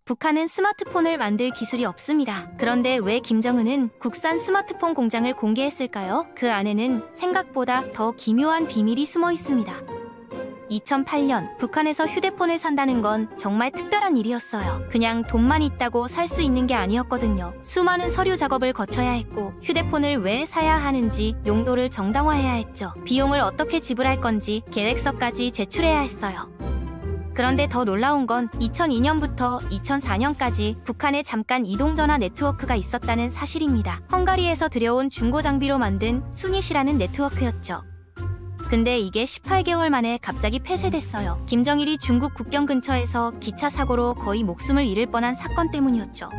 북한은 스마트폰을 만들 기술이 없습니다. 그런데 왜 김정은은 국산 스마트폰 공장을 공개했을까요? 그 안에는 생각보다 더 기묘한 비밀이 숨어 있습니다. 2008년 북한에서 휴대폰을 산다는 건 정말 특별한 일이었어요. 그냥 돈만 있다고 살 수 있는 게 아니었거든요. 수많은 서류 작업을 거쳐야 했고 휴대폰을 왜 사야 하는지 용도를 정당화해야 했죠. 비용을 어떻게 지불할 건지 계획서까지 제출해야 했어요. 그런데 더 놀라운 건 2002년부터 2004년까지 북한에 잠깐 이동전화 네트워크가 있었다는 사실입니다. 헝가리에서 들여온 중고 장비로 만든 수닛이라는 네트워크였죠. 근데 이게 18개월 만에 갑자기 폐쇄됐어요. 김정일이 중국 국경 근처에서 기차 사고로 거의 목숨을 잃을 뻔한 사건 때문이었죠.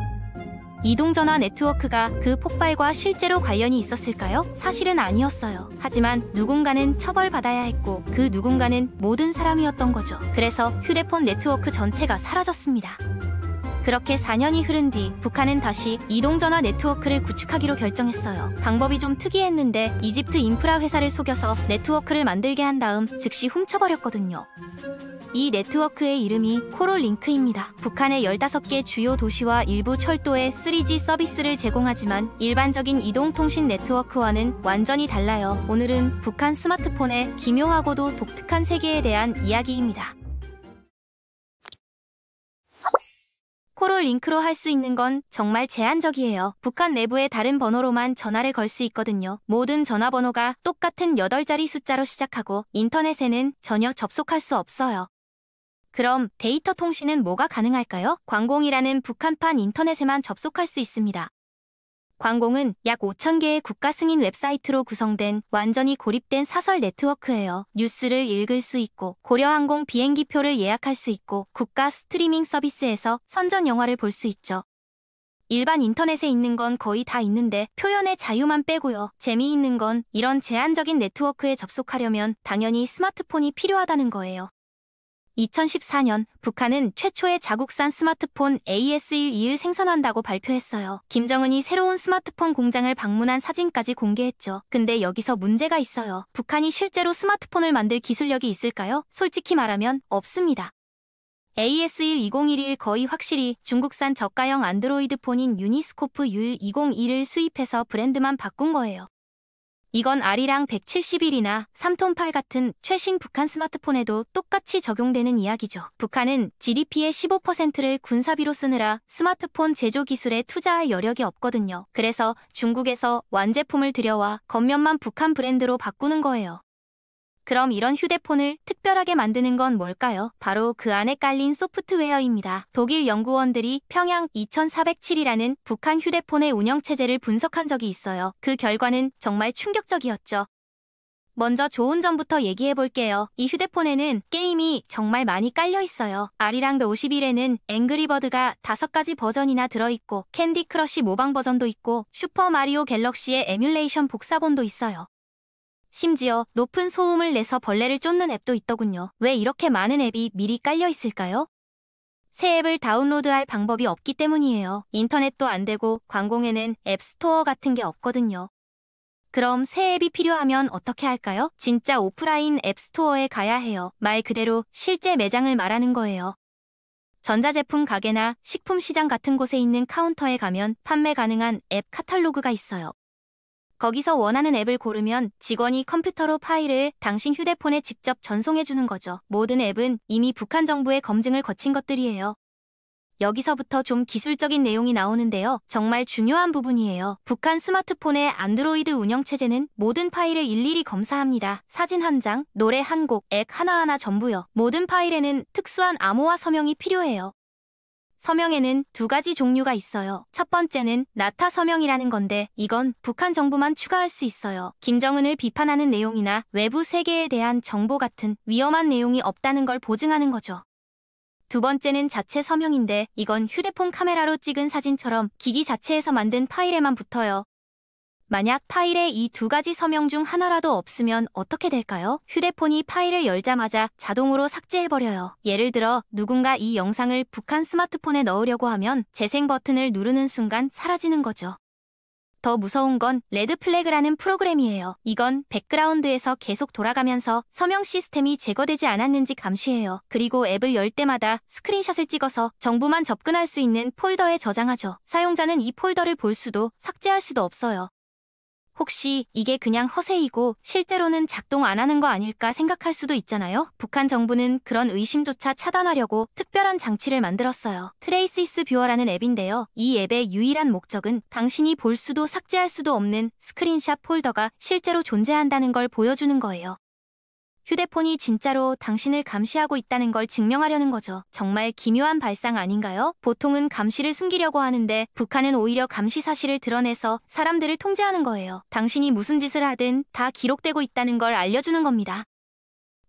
이동전화 네트워크가 그 폭발과 실제로 관련이 있었을까요? 사실은 아니었어요. 하지만 누군가는 처벌받아야 했고 그 누군가는 모든 사람이었던 거죠. 그래서 휴대폰 네트워크 전체가 사라졌습니다. 그렇게 4년이 흐른 뒤 북한은 다시 이동전화 네트워크를 구축하기로 결정했어요. 방법이 좀 특이했는데 이집트 인프라 회사를 속여서 네트워크를 만들게 한 다음 즉시 훔쳐버렸거든요. 이 네트워크의 이름이 코롤링크입니다. 북한의 15개 주요 도시와 일부 철도에 3G 서비스를 제공하지만 일반적인 이동통신 네트워크와는 완전히 달라요. 오늘은 북한 스마트폰의 기묘하고도 독특한 세계에 대한 이야기입니다. 코롤링크로 할 수 있는 건 정말 제한적이에요. 북한 내부의 다른 번호로만 전화를 걸 수 있거든요. 모든 전화번호가 똑같은 8자리 숫자로 시작하고 인터넷에는 전혀 접속할 수 없어요. 그럼 데이터 통신은 뭐가 가능할까요? 광공이라는 북한판 인터넷에만 접속할 수 있습니다. 광공은 약 5,000개의 국가 승인 웹사이트로 구성된 완전히 고립된 사설 네트워크예요. 뉴스를 읽을 수 있고 고려항공 비행기표를 예약할 수 있고 국가 스트리밍 서비스에서 선전 영화를 볼 수 있죠. 일반 인터넷에 있는 건 거의 다 있는데 표현의 자유만 빼고요. 재미있는 건 이런 제한적인 네트워크에 접속하려면 당연히 스마트폰이 필요하다는 거예요. 2014년 북한은 최초의 자국산 스마트폰 AS121을 생산한다고 발표했어요. 김정은이 새로운 스마트폰 공장을 방문한 사진까지 공개했죠. 근데 여기서 문제가 있어요. 북한이 실제로 스마트폰을 만들 기술력이 있을까요? 솔직히 말하면 없습니다. AS12011을 거의 확실히 중국산 저가형 안드로이드 폰인 유니스코프 U201을 수입해서 브랜드만 바꾼 거예요. 이건 아리랑 171이나 3톤8 같은 최신 북한 스마트폰에도 똑같이 적용되는 이야기죠. 북한은 GDP의 15%를 군사비로 쓰느라 스마트폰 제조 기술에 투자할 여력이 없거든요. 그래서 중국에서 완제품을 들여와 겉면만 북한 브랜드로 바꾸는 거예요. 그럼 이런 휴대폰을 특별하게 만드는 건 뭘까요? 바로 그 안에 깔린 소프트웨어입니다. 독일 연구원들이 평양 2407이라는 북한 휴대폰의 운영체제를 분석한 적이 있어요. 그 결과는 정말 충격적이었죠. 먼저 좋은 점부터 얘기해 볼게요. 이 휴대폰에는 게임이 정말 많이 깔려 있어요. 아리랑 51에는 앵그리버드가 5가지 버전이나 들어있고 캔디 크러쉬 모방 버전도 있고 슈퍼마리오 갤럭시의 에뮬레이션 복사본도 있어요. 심지어 높은 소음을 내서 벌레를 쫓는 앱도 있더군요. 왜 이렇게 많은 앱이 미리 깔려 있을까요? 새 앱을 다운로드할 방법이 없기 때문이에요. 인터넷도 안 되고 광공에는 앱스토어 같은 게 없거든요. 그럼 새 앱이 필요하면 어떻게 할까요? 진짜 오프라인 앱스토어에 가야 해요. 말 그대로 실제 매장을 말하는 거예요. 전자제품 가게나 식품 시장 같은 곳에 있는 카운터에 가면 판매 가능한 앱 카탈로그가 있어요. 거기서 원하는 앱을 고르면 직원이 컴퓨터로 파일을 당신 휴대폰에 직접 전송해주는 거죠. 모든 앱은 이미 북한 정부의 검증을 거친 것들이에요. 여기서부터 좀 기술적인 내용이 나오는데요. 정말 중요한 부분이에요. 북한 스마트폰의 안드로이드 운영체제는 모든 파일을 일일이 검사합니다. 사진 한 장, 노래 한 곡, 앱 하나하나 전부요. 모든 파일에는 특수한 암호화 서명이 필요해요. 서명에는 2가지 종류가 있어요. 첫 번째는 나타 서명이라는 건데 이건 북한 정부만 추가할 수 있어요. 김정은을 비판하는 내용이나 외부 세계에 대한 정보 같은 위험한 내용이 없다는 걸 보증하는 거죠. 두 번째는 자체 서명인데 이건 휴대폰 카메라로 찍은 사진처럼 기기 자체에서 만든 파일에만 붙어요. 만약 파일에 이 2가지 서명 중 하나라도 없으면 어떻게 될까요? 휴대폰이 파일을 열자마자 자동으로 삭제해버려요. 예를 들어 누군가 이 영상을 북한 스마트폰에 넣으려고 하면 재생 버튼을 누르는 순간 사라지는 거죠. 더 무서운 건 레드 플래그라는 프로그램이에요. 이건 백그라운드에서 계속 돌아가면서 서명 시스템이 제거되지 않았는지 감시해요. 그리고 앱을 열 때마다 스크린샷을 찍어서 정부만 접근할 수 있는 폴더에 저장하죠. 사용자는 이 폴더를 볼 수도 삭제할 수도 없어요. 혹시 이게 그냥 허세이고 실제로는 작동 안 하는 거 아닐까 생각할 수도 있잖아요. 북한 정부는 그런 의심조차 차단하려고 특별한 장치를 만들었어요. 트레이시스 뷰어라는 앱인데요. 이 앱의 유일한 목적은 당신이 볼 수도 삭제할 수도 없는 스크린샷 폴더가 실제로 존재한다는 걸 보여주는 거예요. 휴대폰이 진짜로 당신을 감시하고 있다는 걸 증명하려는 거죠. 정말 기묘한 발상 아닌가요? 보통은 감시를 숨기려고 하는데 북한은 오히려 감시 사실을 드러내서 사람들을 통제하는 거예요. 당신이 무슨 짓을 하든 다 기록되고 있다는 걸 알려주는 겁니다.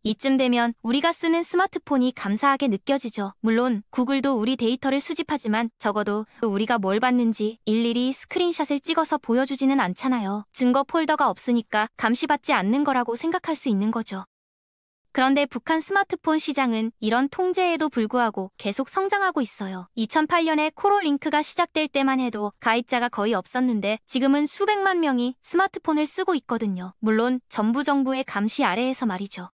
이쯤 되면 우리가 쓰는 스마트폰이 감사하게 느껴지죠. 물론 구글도 우리 데이터를 수집하지만 적어도 우리가 뭘 봤는지 일일이 스크린샷을 찍어서 보여주지는 않잖아요. 증거 폴더가 없으니까 감시받지 않는 거라고 생각할 수 있는 거죠. 그런데 북한 스마트폰 시장은 이런 통제에도 불구하고 계속 성장하고 있어요. 2008년에 코로링크가 시작될 때만 해도 가입자가 거의 없었는데 지금은 수백만 명이 스마트폰을 쓰고 있거든요. 물론 전부 정부의 감시 아래에서 말이죠.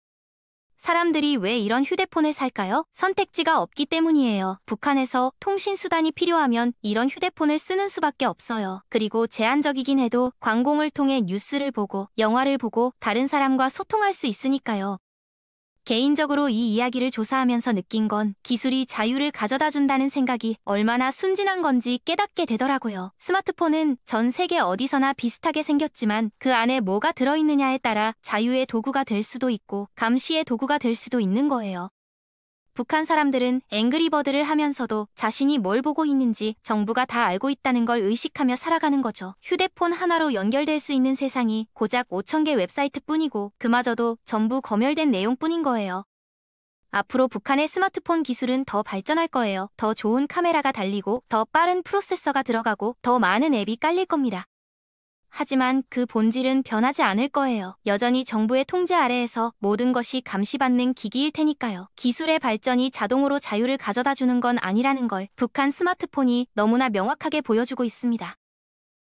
사람들이 왜 이런 휴대폰을 살까요? 선택지가 없기 때문이에요. 북한에서 통신수단이 필요하면 이런 휴대폰을 쓰는 수밖에 없어요. 그리고 제한적이긴 해도 광공을 통해 뉴스를 보고 영화를 보고 다른 사람과 소통할 수 있으니까요. 개인적으로 이 이야기를 조사하면서 느낀 건 기술이 자유를 가져다 준다는 생각이 얼마나 순진한 건지 깨닫게 되더라고요. 스마트폰은 전 세계 어디서나 비슷하게 생겼지만 그 안에 뭐가 들어있느냐에 따라 자유의 도구가 될 수도 있고 감시의 도구가 될 수도 있는 거예요. 북한 사람들은 앵그리버드를 하면서도 자신이 뭘 보고 있는지 정부가 다 알고 있다는 걸 의식하며 살아가는 거죠. 휴대폰 하나로 연결될 수 있는 세상이 고작 5,000개 웹사이트뿐이고 그마저도 전부 검열된 내용뿐인 거예요. 앞으로 북한의 스마트폰 기술은 더 발전할 거예요. 더 좋은 카메라가 달리고 더 빠른 프로세서가 들어가고 더 많은 앱이 깔릴 겁니다. 하지만 그 본질은 변하지 않을 거예요. 여전히 정부의 통제 아래에서 모든 것이 감시받는 기기일 테니까요. 기술의 발전이 자동으로 자유를 가져다 주는 건 아니라는 걸 북한 스마트폰이 너무나 명확하게 보여주고 있습니다.